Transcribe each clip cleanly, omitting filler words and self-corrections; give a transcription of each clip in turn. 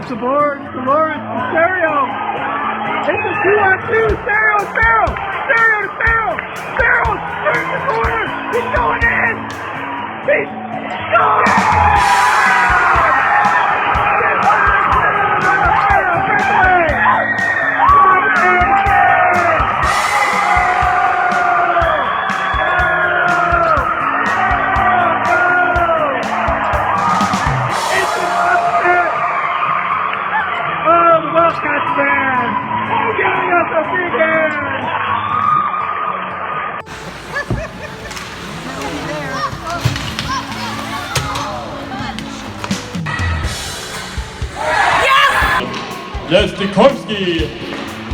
off the board. Lawrence to Stereo. It's a 2-on-2. Stereo, Stereo. Stereo to Stereo. Stereo turns the corner. He's going in. He's going. Jastikovsky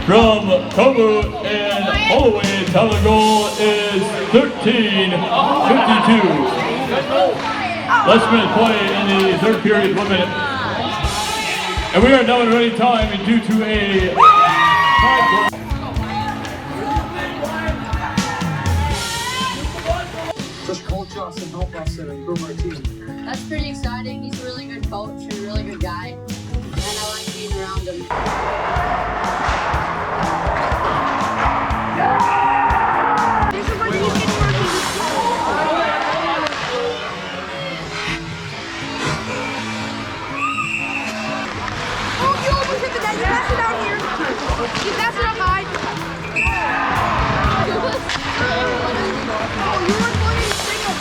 from Kobu and Holloway. Time of goal is 13:52. Last minute play in the third period, 1 minute. And we are now in running time due to a tie goal. Just coach us and help us and improve our team. That's pretty exciting. He's a really good coach and a really good guy. And I like being around him. There's a bunch of kids working. Oh, you almost hit the net. You passed it out here. You passed it up high. Oh, you were playing single.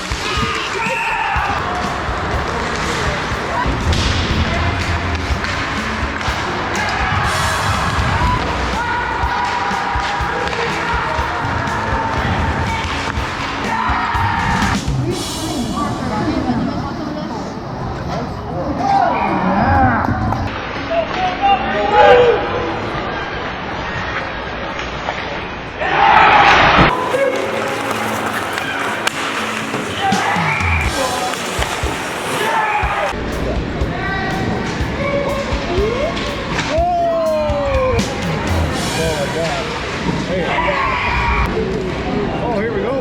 Oh, here we go.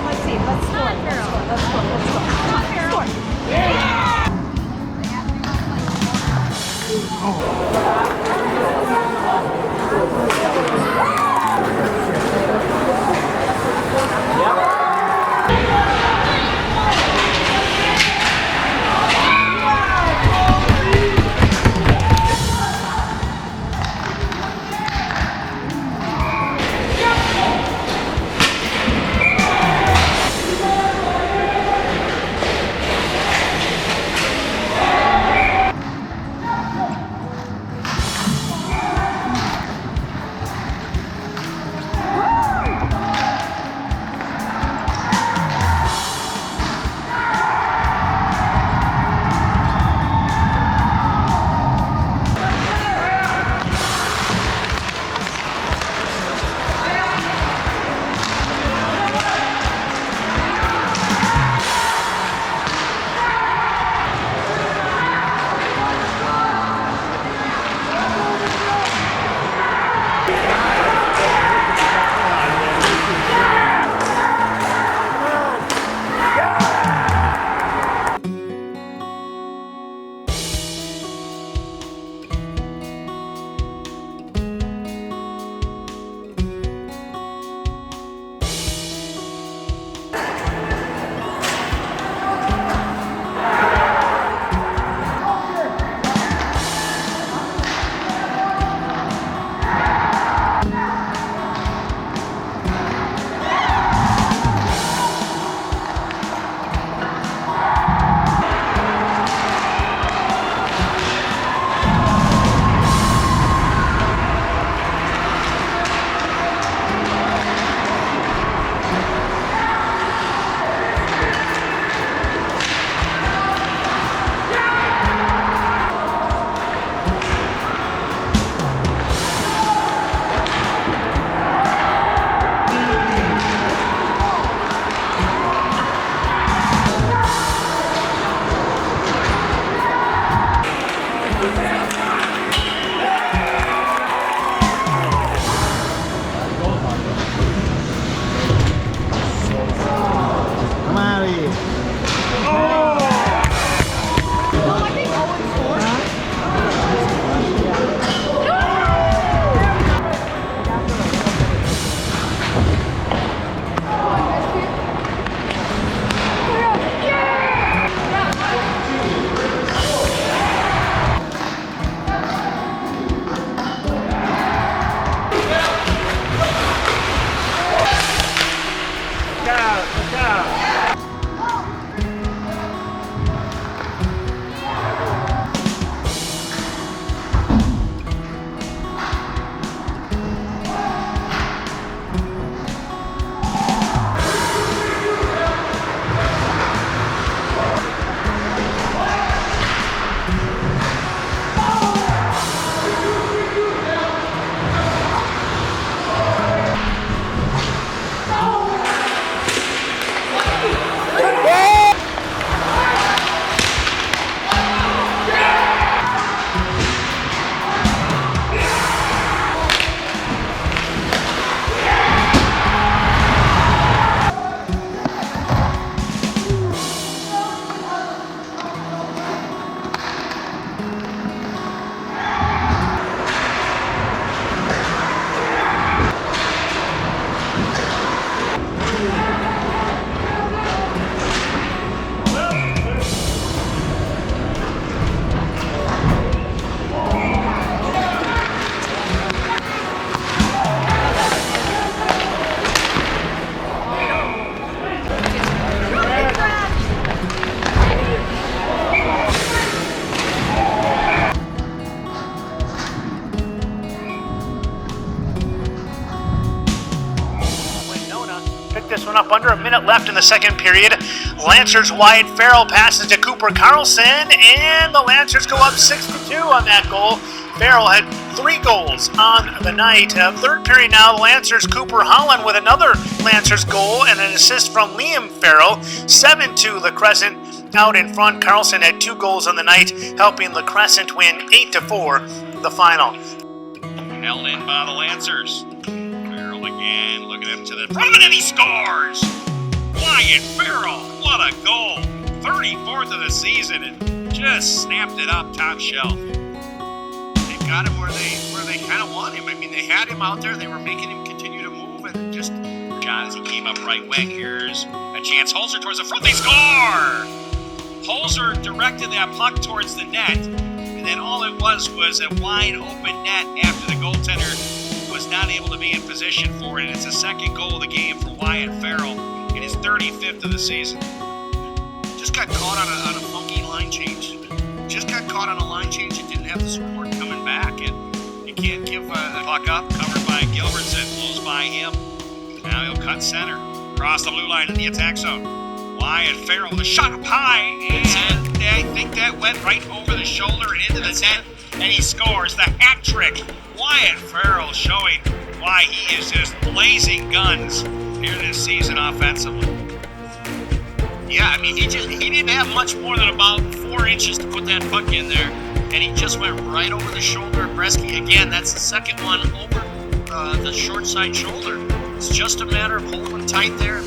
Let's see. Let's score. Let's score. Let's score. Let's score. up. Under a minute left in the second period. Lancers' Wyatt Farrell passes to Cooper Carlson, and the Lancers go up 6-2 on that goal. Farrell had 3 goals on the night. Third period now, the Lancers' Cooper Holland with another Lancers goal and an assist from Liam Farrell. 7-2 La Crescent out in front. Carlson had 2 goals on the night, helping La Crescent win 8-4 the final. Held in by the Lancers. Farrell again, look at him to the front, and he scores! Wyatt Farrell, what a goal! 34th of the season, and just snapped it up top shelf. They've got him where they kind of want him. I mean, they had him out there, they were making him continue to move, and just shot as he came up right wing. Here's a chance. Holzer towards the front, they score! Holzer directed that puck towards the net, and then all it was a wide open net after the goaltender was not able to be in position for it. And it's the second goal of the game for Wyatt Farrell in his 35th of the season. Just got caught on a funky line change. Just got caught on a line change and didn't have the support coming back. And you can't give the puck up, covered by Gilbertson, blows by him. Now he'll cut center, across the blue line in the attack zone. Wyatt Farrell with a shot up high, and I think that went right over the shoulder and into the net, and he scores the hat trick. Wyatt Farrell showing why he is just blazing guns here this season offensively. Yeah, I mean, he didn't have much more than about 4 inches to put that puck in there, and he just went right over the shoulder of Bresky. Again, that's the second one over the short side shoulder. It's just a matter of holding tight there.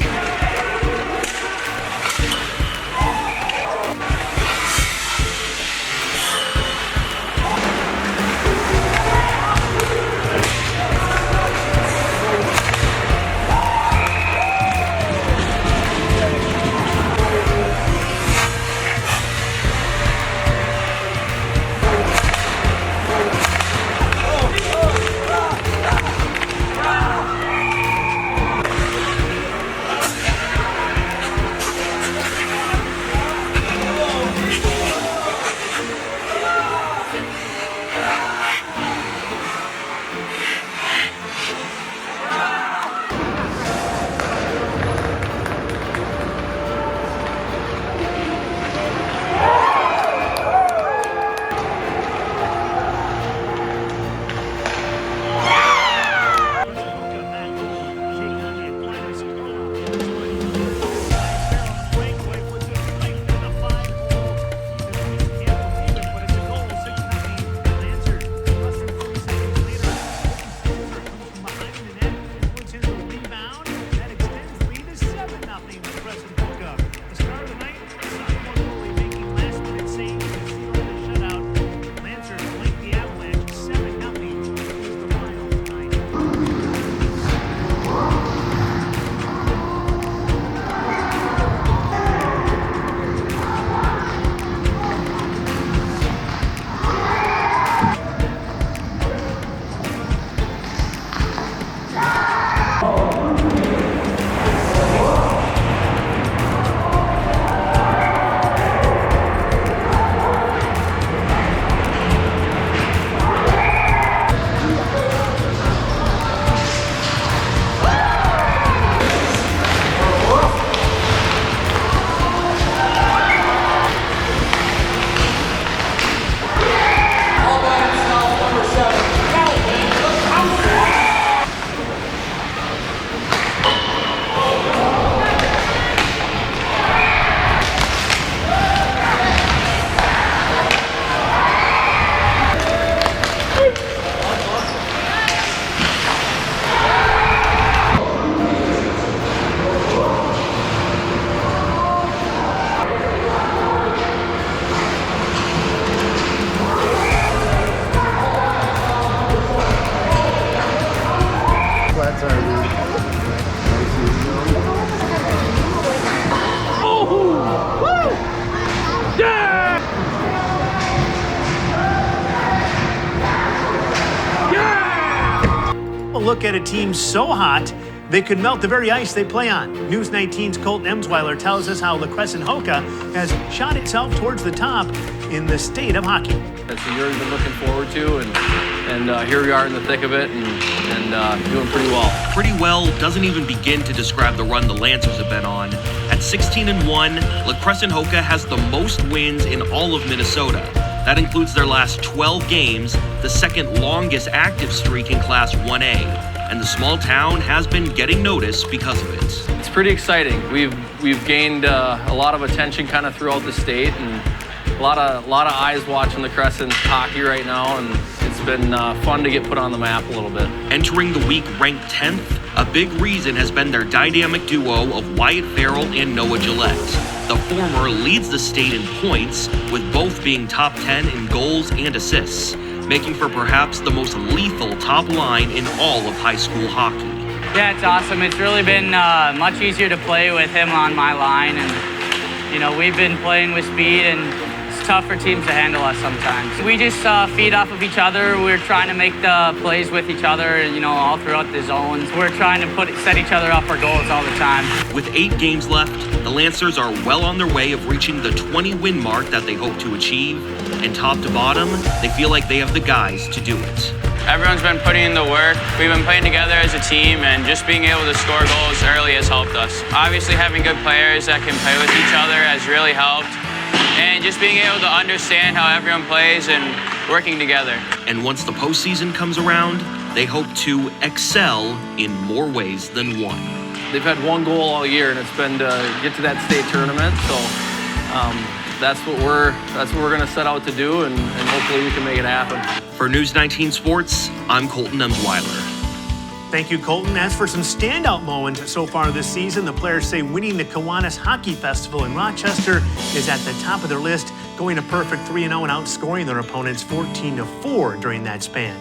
Look at a team so hot they could melt the very ice they play on. News 19's Colton Emsweiler tells us how La Crescent Hoka has shot itself towards the top in the state of hockey. It's a year we've been looking forward to, and here we are in the thick of it and doing pretty well. Pretty well doesn't even begin to describe the run the Lancers have been on. At 16-1, La Crescent Hoka has the most wins in all of Minnesota. That includes their last 12 games, the second longest active streak in Class 1A. And the small town has been getting noticed because of it. It's pretty exciting. We've gained a lot of attention kind of throughout the state, and a lot of eyes watching the Crescent hockey right now, and it's been fun to get put on the map a little bit. Entering the week ranked 10th, a big reason has been their dynamic duo of Wyatt Farrell and Noah Gillette. The former leads the state in points, with both being top 10 in goals and assists, making for perhaps the most lethal top line in all of high school hockey. Yeah, it's awesome. It's really been much easier to play with him on my line, and you know, we've been playing with speed, and it's tough for teams to handle us sometimes. We just feed off of each other. We're trying to make the plays with each other, you know, all throughout the zones. We're trying to set each other up for goals all the time. With 8 games left, the Lancers are well on their way of reaching the 20-win mark that they hope to achieve, and top to bottom, they feel like they have the guys to do it. Everyone's been putting in the work. We've been playing together as a team, and just being able to score goals early has helped us. Obviously, having good players that can play with each other has really helped. And just being able to understand how everyone plays and working together. And once the postseason comes around, they hope to excel in more ways than one. They've had one goal all year, and it's been to get to that state tournament. So that's what we're going to set out to do, and hopefully we can make it happen. For News 19 Sports, I'm Colton Emsweiler. Thank you, Colton. As for some standout moments so far this season, the players say winning the Kiwanis Hockey Festival in Rochester is at the top of their list, going a perfect 3-0 and outscoring their opponents 14-4 during that span.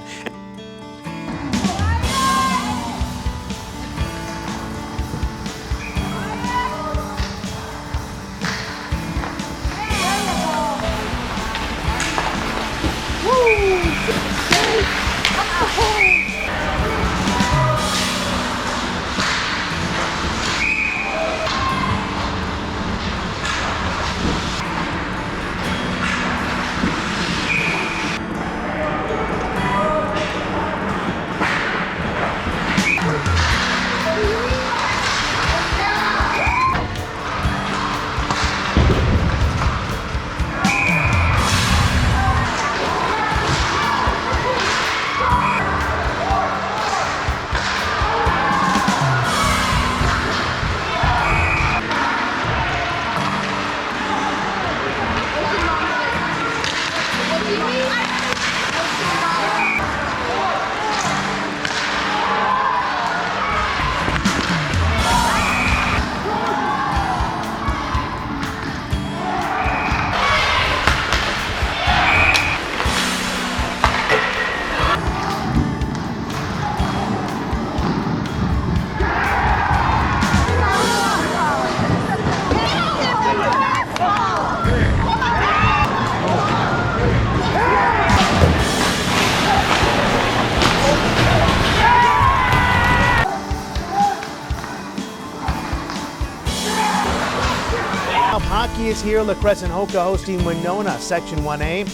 Hockey is here. La Crescent Hoka hosting Winona, Section 1A.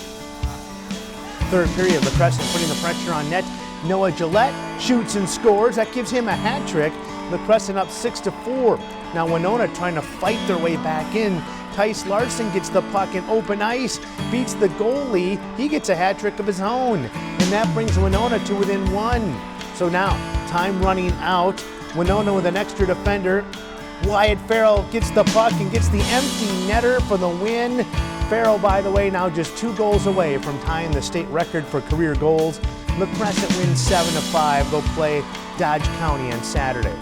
Third period, La Crescent putting the pressure on net. Noah Gillette shoots and scores. That gives him a hat trick. La Crescent up 6-4. Now Winona trying to fight their way back in. Tice Larson gets the puck in open ice, beats the goalie. He gets a hat trick of his own, and that brings Winona to within 1. So now, time running out. Winona with an extra defender. Wyatt Farrell gets the puck and gets the empty netter for the win. Farrell, by the way, now just 2 goals away from tying the state record for career goals. La Crescent wins 7-5. They'll play Dodge County on Saturday.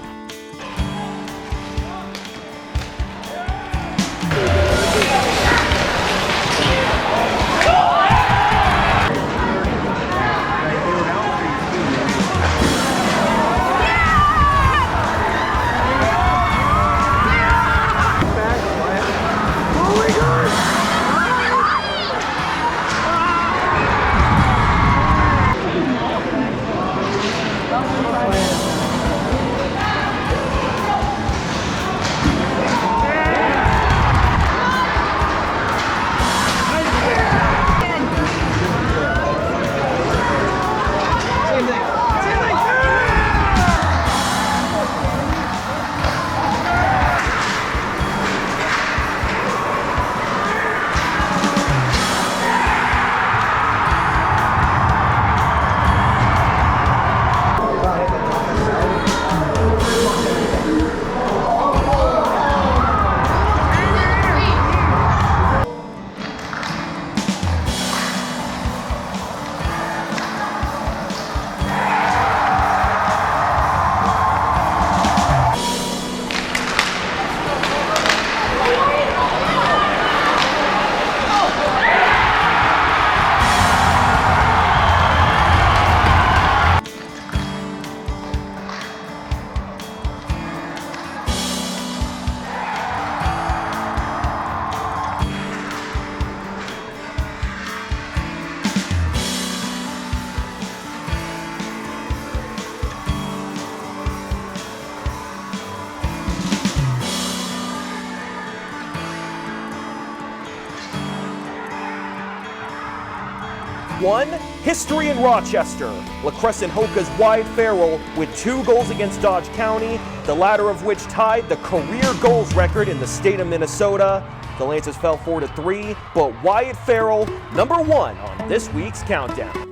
1, history in Rochester. La Crescent Hoka's Wyatt Farrell with 2 goals against Dodge County, the latter of which tied the career goals record in the state of Minnesota. The Lancers fell 4-3, but Wyatt Farrell, number 1 on this week's countdown.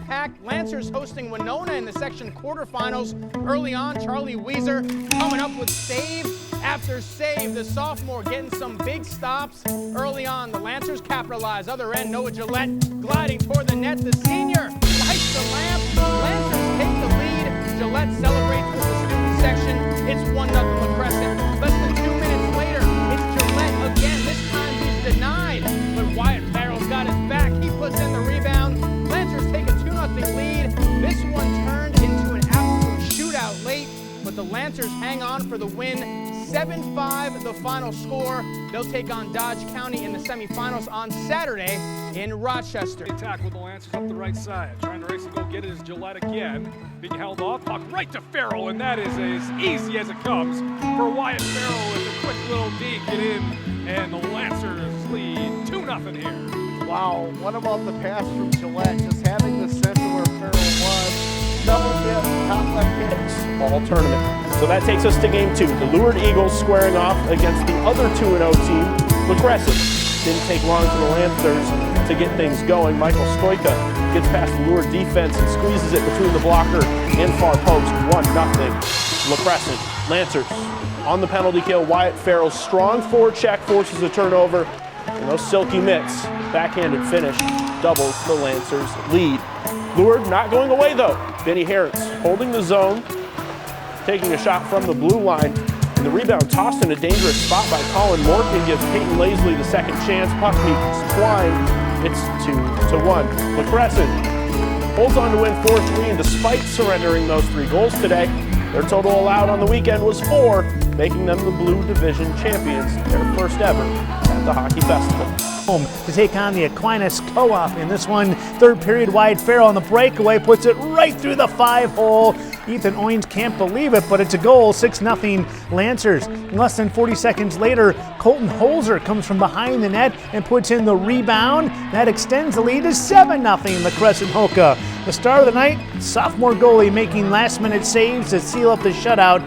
Packed. Lancers hosting Winona in the section quarterfinals. Early on, Charlie Weiser coming up with save after save. The sophomore getting some big stops early on. The Lancers capitalize. Other end, Noah Gillette gliding toward the net. The senior lights the lamp. Lancers take the lead. Gillette celebrates with the student section. It's 1-0 La Crescent. Less than 2 minutes later, it's Gillette again. This time he's denied, but Wyatt Farrell's got his back. He puts in the rebound. Lancers take a 2-0 lead. This one turned into an absolute shootout late, but the Lancers hang on for the win. 7-5 the final score. They'll take on Dodge County in the semifinals on Saturday in Rochester. They tackle the Lancers up the right side. Trying to race and go get it is Gillette again. Being held off, puck right to Farrell, and that is as easy as it comes for Wyatt Farrell with a quick little deke it in, and the Lancers lead 2-0 here. Wow, what about the pass from Gillette? Just having the sense of where Farrell was. Double dip, top left hits. All tournament. So that takes us to game 2. The Lured Eagles squaring off against the other 2-0 team, La Crescent. Didn't take long for the Lancers to get things going. Michael Stoika gets past the Lured defense and squeezes it between the blocker and far post. 1-0. La Crescent. Lancers on the penalty kill. Wyatt Farrell's strong forecheck forces a turnover. And those silky mitts, backhanded finish, doubles the Lancers lead. Lured not going away though. Benny Harris holding the zone, taking a shot from the blue line, and the rebound tossed in a dangerous spot by Colin Morgan gives Peyton Laisley the second chance. Puck meets Twine. It's 2-1. La Crescent holds on to win 4-3, and despite surrendering those 3 goals today, their total allowed on the weekend was 4, making them the Blue Division champions, their first ever at the Hockey Festival. Home to take on the Aquinas Co-op in this one. Third period, Wyatt Farrell on the breakaway puts it right through the 5-hole. Ethan Owens can't believe it, but it's a goal. 6-0 Lancers. Less than 40 seconds later, Colton Holzer comes from behind the net and puts in the rebound. That extends the lead to 7-0 La Crescent Hoka. The star of the night, sophomore goalie making last-minute saves to seal up the shutout.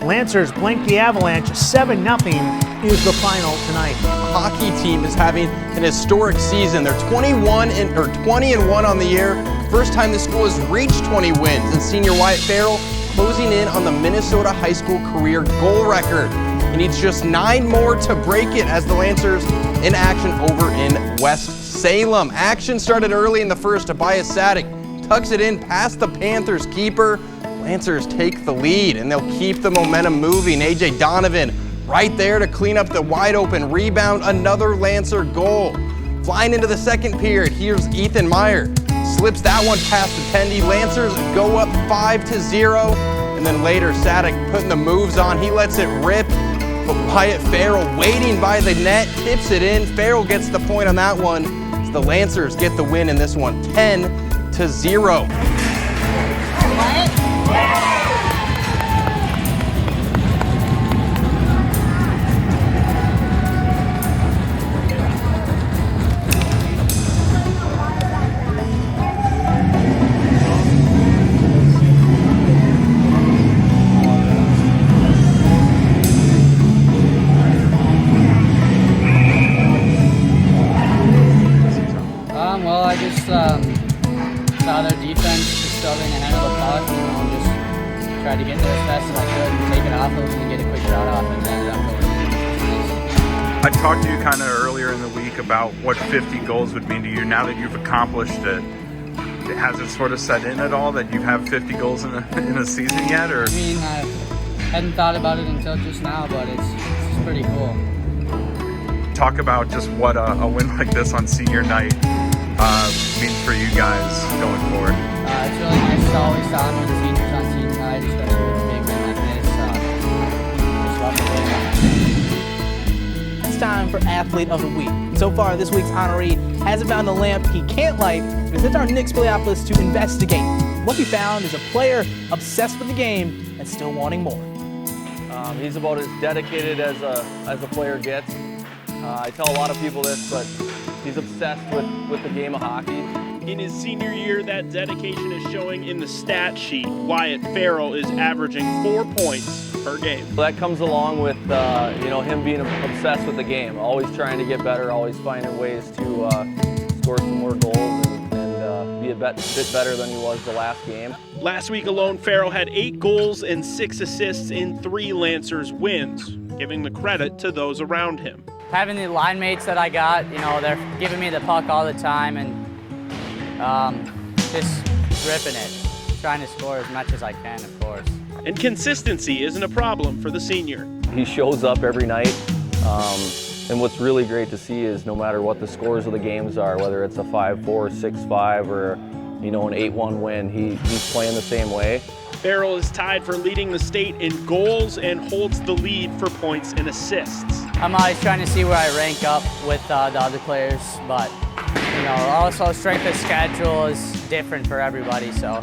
Lancers blank the Avalanche. 7-0 is the final tonight. The hockey team is having an historic season. They're 20-1 on the year. First time the school has reached 20 wins, and senior Wyatt Farrell closing in on the Minnesota high school career goal record. He needs just 9 more to break it as the Lancers in action over in West Salem. Action started early in the first. Tobias Sadik tucks it in past the Panthers keeper. Lancers take the lead, and they'll keep the momentum moving. AJ Donovan right there to clean up the wide open rebound. Another Lancer goal. Flying into the second period, here's Ethan Meyer. Slips that one past the Tendy. Lancers go up 5-0. And then later, Sadik putting the moves on. He lets it rip. But Wyatt Farrell waiting by the net, tips it in. Farrell gets the point on that one. So the Lancers get the win in this one, 10-0. Well, I just saw their defense just struggling to handle the puck, and just tried to get there as fast as I could and take it off of them and get a quick shot off, and ended up going. I talked to you kind of earlier in the week about what 50 goals would mean to you. Now that you've accomplished it, has it sort of set in at all that you have 50 goals in a season yet? Or? I mean, I hadn't thought about it until just now, but it's pretty cool. Talk about just what a win like this on senior night means for you guys going forward. It's really nice to always honor the seniors on senior night, especially with a big win like this. Just love the win. It's time for Athlete of the Week. So far, this week's honoree hasn't found the lamp he can't light, but sent our Nick Spiliopoulos to investigate. What we found is a player obsessed with the game and still wanting more. He's about as dedicated as a player gets. I tell a lot of people this, but he's obsessed with the game of hockey. In his senior year, that dedication is showing in the stat sheet. Wyatt Farrell is averaging 4 points per game. That comes along with him being obsessed with the game, always trying to get better, always finding ways to score some more goals and be a bit better than he was the last game. Last week alone, Farrell had 8 goals and 6 assists in 3 Lancers wins, giving the credit to those around him. Having the line mates that I got, they're giving me the puck all the time and just ripping it, trying to score as much as I can, of course. And consistency isn't a problem for the senior. He shows up every night, and what's really great to see is no matter what the scores of the games are, whether it's a 5-4, 6-5, or an 8-1 win, he's playing the same way. Farrell is tied for leading the state in goals and holds the lead for points and assists. I'm always trying to see where I rank up with the other players, but also strength of schedule is different for everybody, so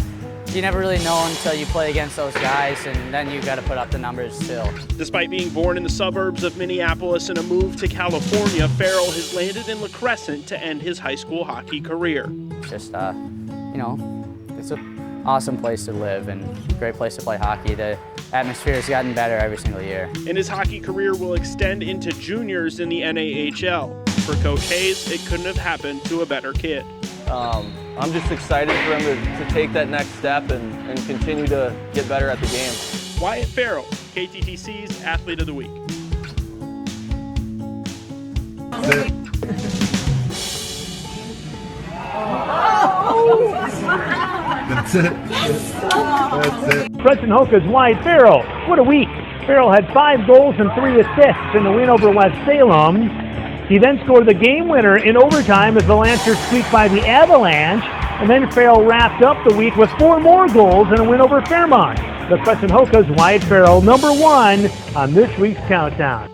you never really know until you play against those guys, and then you got to put up the numbers still. Despite being born in the suburbs of Minneapolis and a move to California, Farrell has landed in La Crescent to end his high school hockey career. Just, it's an awesome place to live and a great place to play hockey. The atmosphere has gotten better every single year. And his hockey career will extend into juniors in the NAHL. For Coach Hayes, it couldn't have happened to a better kid. I'm just excited for him to take that next step and continue to get better at the game. Wyatt Farrell, KTTC's Athlete of the Week. That's it. That's it. Crescent Hoka's Wyatt Farrell. What a week. Farrell had 5 goals and 3 assists in the win over West Salem. He then scored the game winner in overtime as the Lancers squeaked by the Avalanche. And then Farrell wrapped up the week with 4 more goals and a win over Fairmont. The Crescent Hoka's Wyatt Farrell, #1 on this week's Countdown.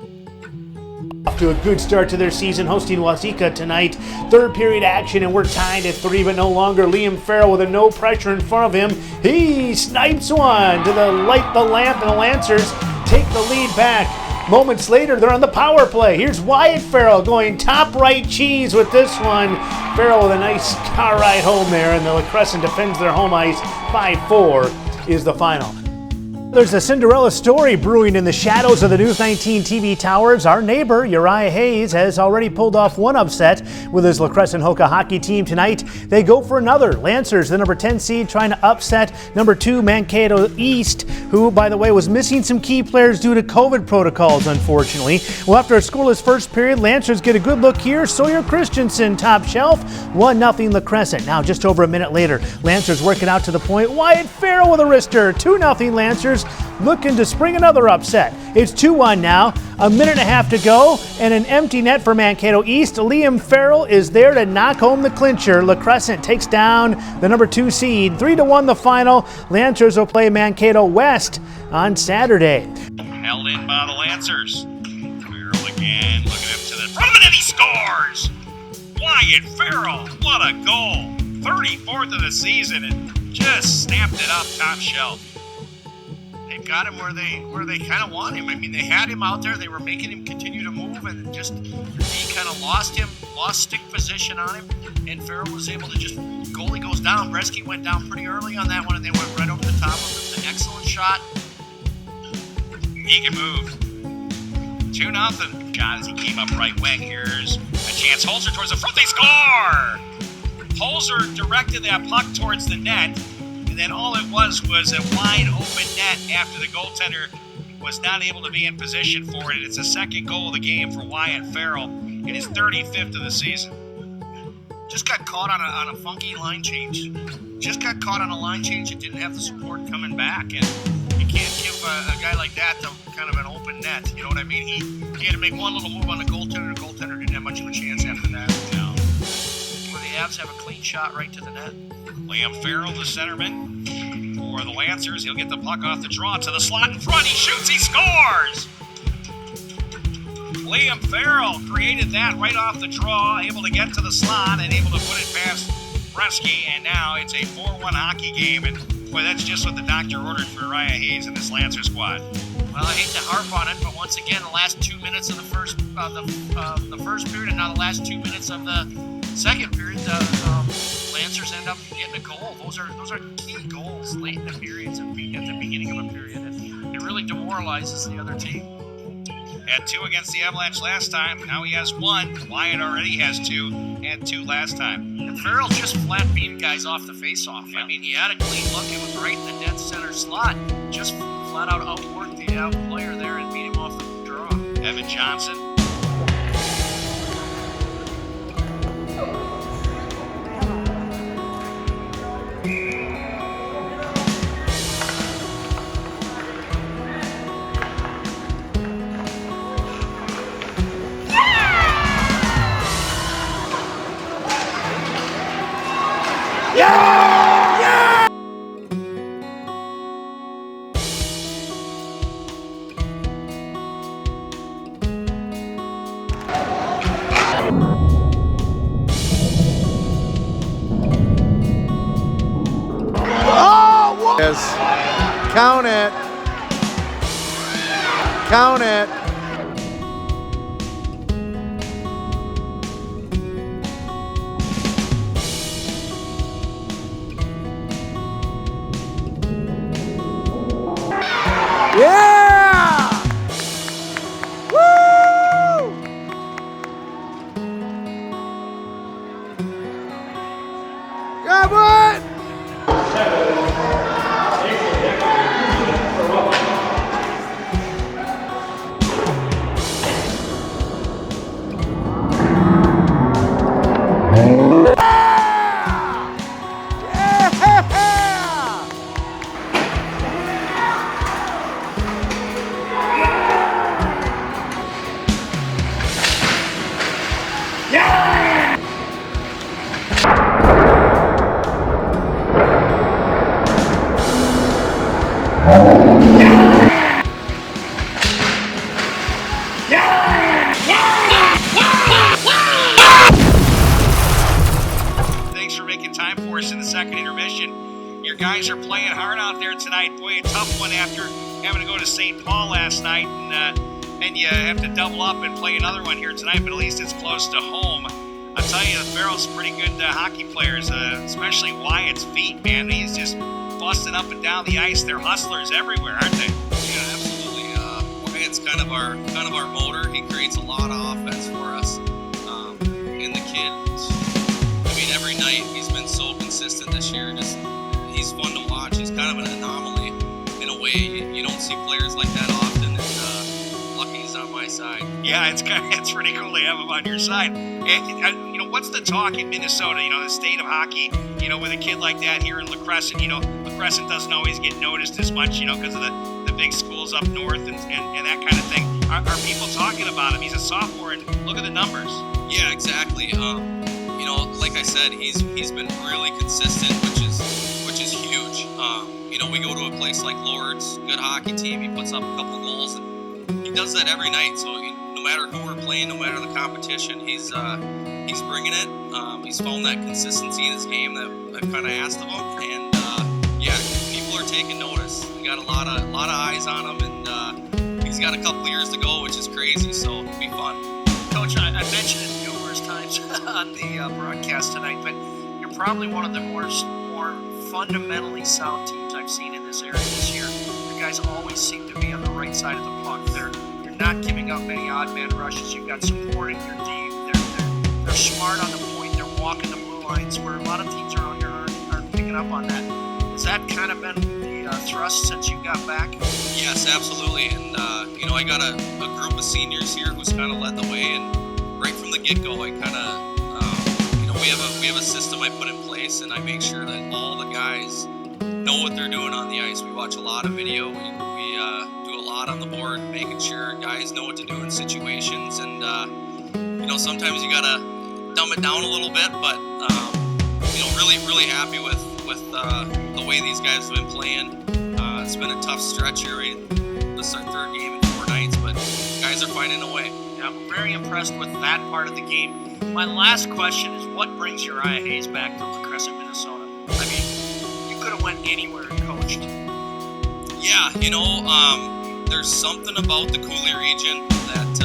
Off to a good start to their season, hosting Waseca tonight. Third period action, and we're tied at 3, but no longer. Liam Farrell with a no pressure in front of him. He snipes one to light the lamp, and the Lancers take the lead back. Moments later, they're on the power play. Here's Wyatt Farrell going top right cheese with this one. Farrell with a nice car ride home there, and the La Crescent defends their home ice. 5-4 is the final. There's a Cinderella story brewing in the shadows of the News 19 TV towers. Our neighbor, Uriah Hayes, has already pulled off one upset with his La Crescent Hoka hockey team tonight. They go for another. Lancers, the number 10 seed, trying to upset number 2 Mankato East, who, by the way, was missing some key players due to COVID protocols, unfortunately. Well, after a scoreless first period, Lancers get a good look here. Sawyer Christensen, top shelf, 1-0 La Crescent. Now, just over a minute later, Lancers working out to the point. Wyatt Farrell with a wrister, 2-0 Lancers. Looking to spring another upset. It's 2-1 now, a minute and a half to go, and an empty net for Mankato East. Liam Farrell is there to knock home the clincher. La Crescent takes down the number 2 seed. 3-1 the final. Lancers will play Mankato West on Saturday. Held in by the Lancers. Farrell again, looking up to the front of it, and he scores! Wyatt Farrell, what a goal! 34th of the season, and just snapped it up top shelf. They've got him where they kind of want him. I mean, they had him out there. They were making him continue to move, and just he kind of lost stick position on him. And Farrell was able to just, goalie goes down. Bresky went down pretty early on that one, and they went right over the top of him. An excellent shot. He can move. 2-0. God, as he came up right wing, here's a chance. Holzer towards the front. They score! Holzer directed that puck towards the net. And then all it was a wide open net after the goaltender was not able to be in position for it. It's the second goal of the game for Wyatt Farrell in his 35th of the season. Just got caught on a funky line change. Just got caught on a line change and didn't have the support coming back. And you can't give a guy like that kind of an open net. You know what I mean? He had to make one little move on the goaltender. The goaltender didn't have much of a chance after that. No. Where the Avs have a clean shot right to the net. Liam Farrell, the centerman for the Lancers. He'll get the puck off the draw to the slot in front. He shoots, he scores! Liam Farrell created that right off the draw, able to get to the slot and able to put it past Bresky, and now it's a 4-1 hockey game, and boy, that's just what the doctor ordered for Uriah Hayes and this Lancer squad. Well, I hate to harp on it, but once again, the last 2 minutes of the first period, and now the last 2 minutes of the second period, Lancers end up getting a goal. Those are key goals late in the periods and at the beginning of a period. It really demoralizes the other team. Had 2 against the Avalanche last time. Now he has 1. Wyatt already has 2. Had 2 last time. And Farrell just flat beat guys off the face-off. Yeah. I mean, he had a clean look. It was right in the dead center slot. Just flat out outworked the player there and beat him off the draw. Evan Johnson. Count it. Count it. Yeah! Woo! Grab one! Thanks for making time for us in the second intermission. Your guys are playing hard out there tonight. Boy, a tough one after having to go to St. Paul last night, and you have to double up and play another one here tonight, but at least it's close to home. I'll tell you, the Farrell's pretty good hockey players, especially Wyatt's feet, man. He's just busting up and down the ice. They're hustlers everywhere, aren't they? Yeah, absolutely. Wyatt's kind of our motor. He creates a lot of offense for us. And the kid, I mean, every night he's been so consistent this year. He's fun to watch. He's kind of an anomaly in a way. You don't see players like that often. And lucky he's on my side. Yeah, it's pretty cool to have him on your side. And, what's the talk in Minnesota? The state of hockey. With a kid like that here in La Crescent. La Crescent doesn't always get noticed as much. Because of the big schools up north and that kind of thing. Are people talking about him? He's a sophomore, and look at the numbers. Yeah, exactly. Like I said, he's been really consistent, which is huge. We go to a place like Lourdes, good hockey team. He puts up a couple goals, and he does that every night. So no matter who we're playing, no matter the competition, he's bringing it. He's found that consistency in his game that I've kind of asked of him, and people are taking notice. We got a lot of eyes on him, and he's got a couple years to go, which is crazy. So it'll be fun. Coach, I mentioned it numerous times on the broadcast tonight, but you're probably one of the more fundamentally sound teams I've seen in this area this year. The guys always seem to be on the right side of the puck. You're not giving up any odd man rushes. You've got support in your team. They're smart on the point. They're walking the blue lines, where a lot of teams around here aren't picking up on that. Has that kind of been the thrust since you got back? Yes, absolutely. And I got a group of seniors here who's kind of led the way, and right from the get-go, I kind of we have a system I put in place, and I make sure that all the guys know what they're doing on the ice. We watch a lot of video. We do a lot on the board, making sure guys know what to do in situations. And sometimes you gotta dumb it down a little bit, but really happy with the way these guys have been playing. It's been a tough stretch here. This is our third game in 4 nights, but guys are finding a way. Yeah, I'm very impressed with that part of the game. My last question is, what brings Uriah Hayes back to La Crescent, Minnesota? I mean, you could have went anywhere and coached. Yeah, there's something about the Coulee region that,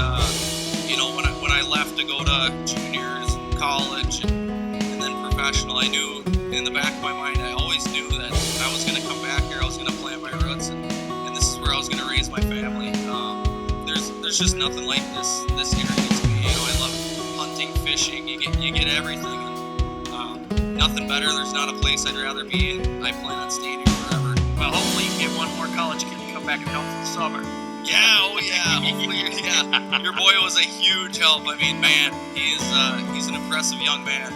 when I left to go to juniors and college and then professional. I knew in the back of my mind, I always knew that I was going to come back here. I was going to plant my roots, and this is where I was going to raise my family. There's just nothing like this area to me. You know, I love hunting, fishing. You get everything. And, nothing better. There's not a place I'd rather be, and I plan on staying here forever. Well, hopefully you can get one more college kid to come back and help for the summer. Yeah, oh yeah. Hopefully, yeah. Your boy was a huge help. I mean, man, he's an impressive young man.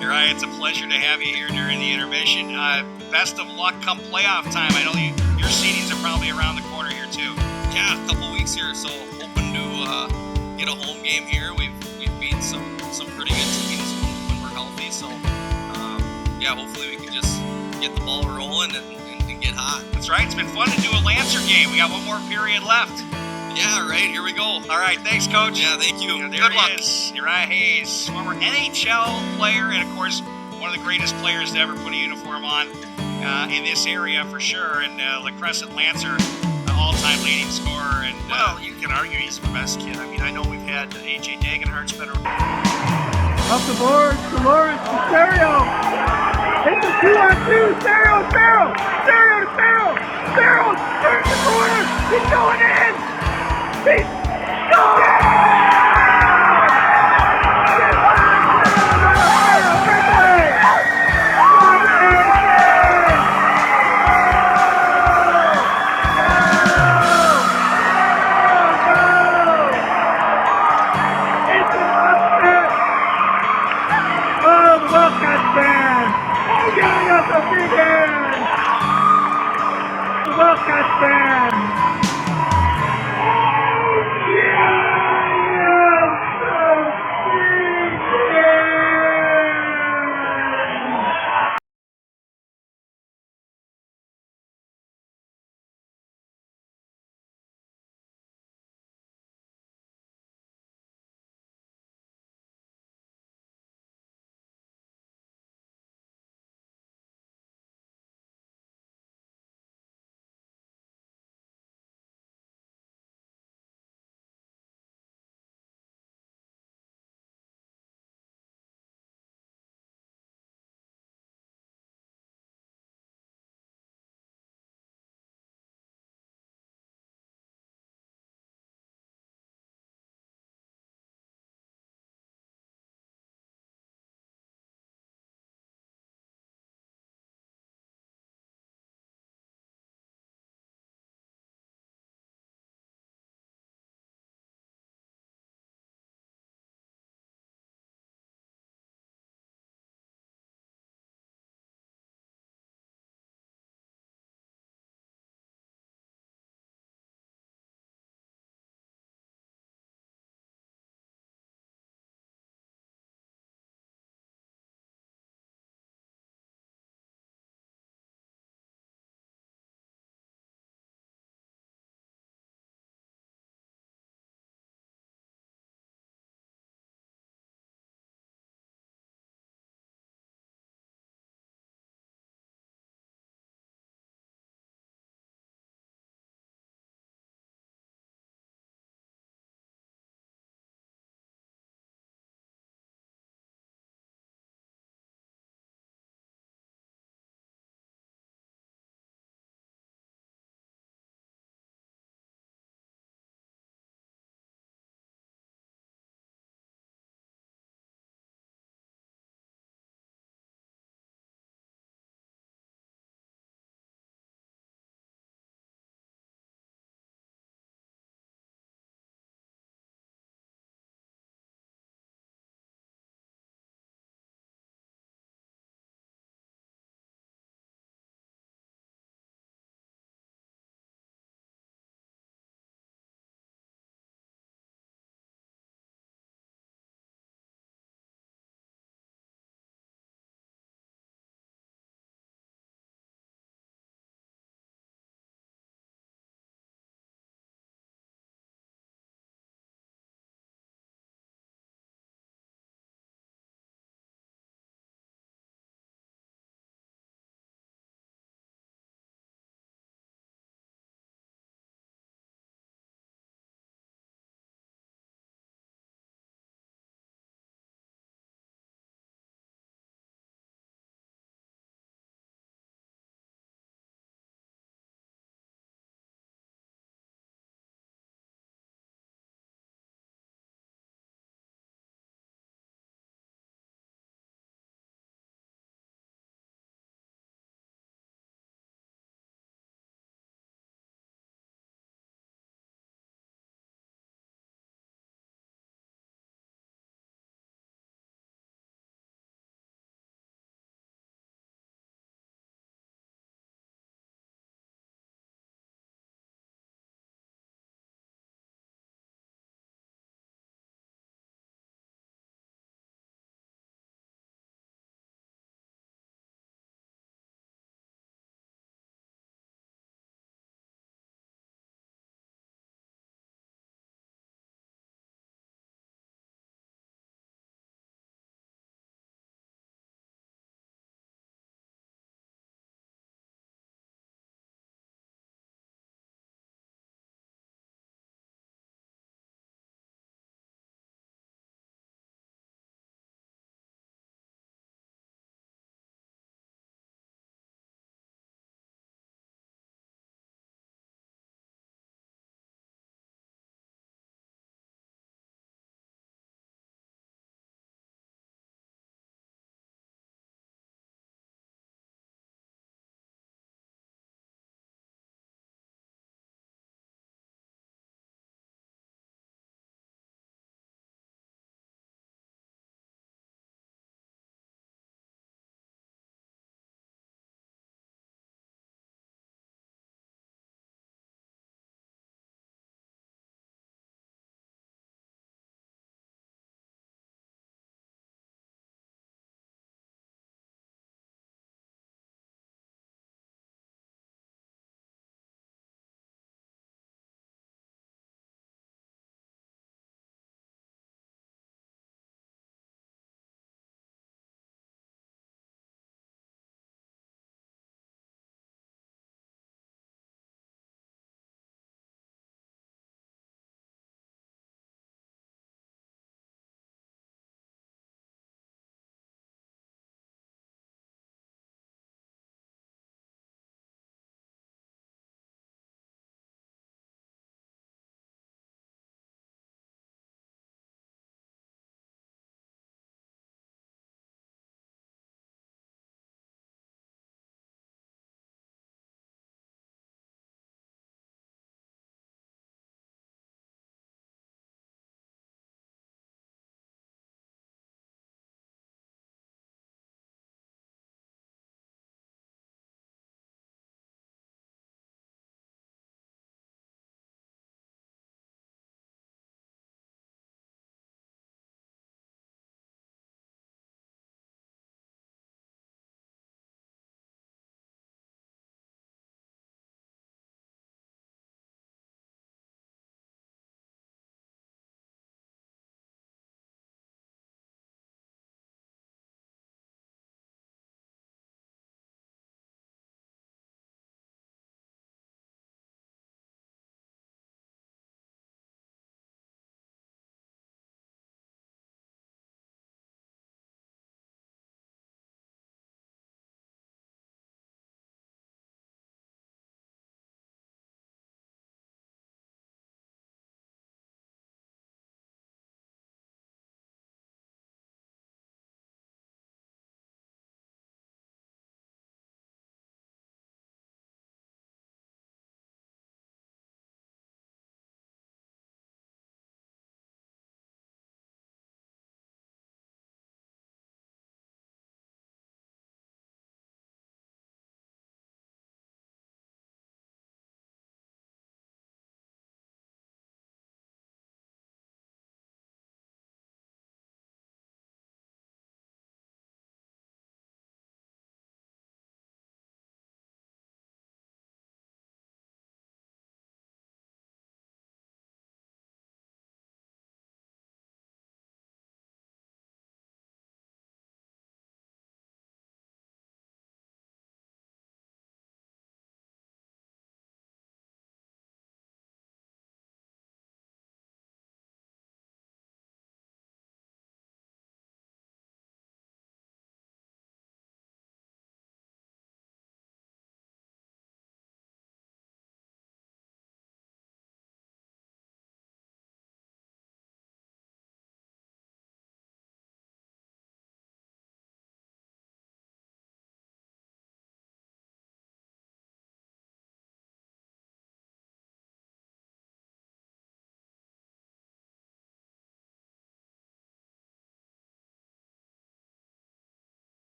Uriah, it's a pleasure to have you here during the intermission. Best of luck come playoff time. I know your seedings are probably around the corner here too. Yeah, a couple weeks here, so hoping to get a home game here. We've beat some pretty good teams when we're healthy. So yeah, hopefully we can just get the ball rolling and get hot. That's right. It's been fun to do a Lancer game. We got one more period left. Yeah, right. Here we go. All right. Thanks, Coach. Yeah, thank you. Good luck. Uriah Hayes, former NHL player, and of course, one of the greatest players to ever put a uniform on in this area for sure. And La Crescent Lancer, all-time leading scorer. And well, you can argue he's the best kid. I mean, I know we've had AJ Dagenhart's been around. Off the board to Lawrence to Stereo. It's a 2-on-2. Stereo to Farrell. Farrell turns the corner. He's going in. He's going! Wildcat fan!